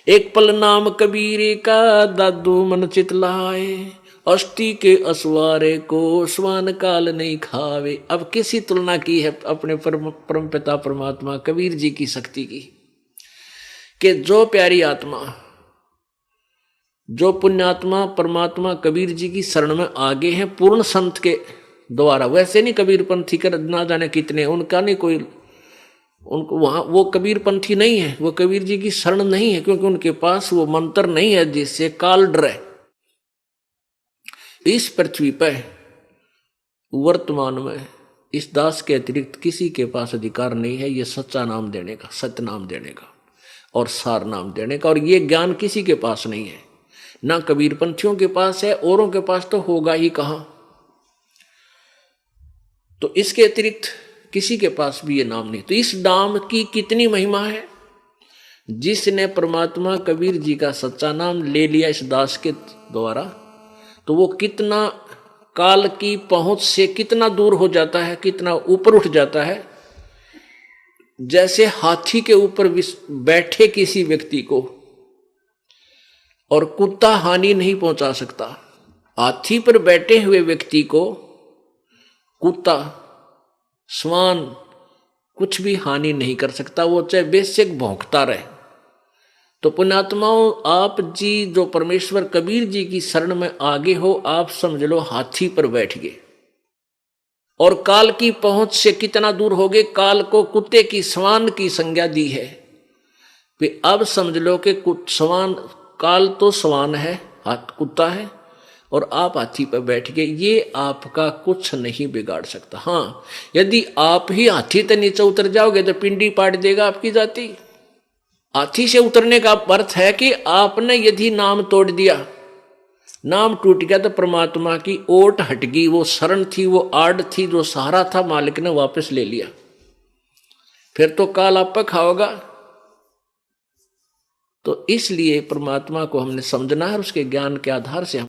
एक पल नाम कबीरे का दादू मन चित लाए, अष्टि के असवारे को स्वान काल नहीं खावे। अब किसी तुलना की है अपने परम पिता परमात्मा कबीर जी की शक्ति की, कि जो प्यारी आत्मा, जो पुण्यात्मा परमात्मा कबीर जी की शरण में आगे हैं पूर्ण संत के द्वारा, वैसे नहीं कबीर पंथी कर ना जाने कितने, उनका नहीं कोई, उनको वहां वो कबीर पंथी नहीं है, वो कबीर जी की शरण नहीं है, क्योंकि उनके पास वो मंत्र नहीं है जिससे काल डरे। इस पृथ्वी पर वर्तमान में इस दास के अतिरिक्त किसी के पास अधिकार नहीं है ये सच्चा नाम देने का, सत्य नाम देने का और सार नाम देने का, और ये ज्ञान किसी के पास नहीं है, ना कबीर पंथियों के पास है, औरों के पास तो होगा ही कहां। तो इसके अतिरिक्त किसी के पास भी ये नाम नहीं। तो इस नाम की कितनी महिमा है, जिसने परमात्मा कबीर जी का सच्चा नाम ले लिया इस दास के द्वारा, तो वो कितना काल की पहुंच से कितना दूर हो जाता है, कितना ऊपर उठ जाता है। जैसे हाथी के ऊपर बैठे किसी व्यक्ति को और कुत्ता हानि नहीं पहुंचा सकता, हाथी पर बैठे हुए व्यक्ति को कुत्ता श्वान कुछ भी हानि नहीं कर सकता, वो चाहे बेशक भौंकता रहे। तो पुण्यात्माओं, आप जी जो परमेश्वर कबीर जी की शरण में आगे हो, आप समझ लो हाथी पर बैठ गए और काल की पहुंच से कितना दूर हो गए। काल को कुत्ते की श्वान की संज्ञा दी है, फिर अब समझ लो कि श्वान, काल तो श्वान है, हाथ कुत्ता है, और आप हाथी पर बैठ गए, ये आपका कुछ नहीं बिगाड़ सकता। हाँ, यदि आप ही हाथी से नीचे उतर जाओगे तो पिंडी पाट देगा आपकी जाति। हाथी से उतरने का अर्थ है कि आपने यदि नाम तोड़ दिया, नाम टूट गया, तो परमात्मा की ओट हट गई, वो शरण थी, वो आड़ थी, जो सहारा था, मालिक ने वापस ले लिया, फिर तो काल आप पर खाओगा। तो इसलिए परमात्मा को हमने समझना है, उसके ज्ञान के आधार से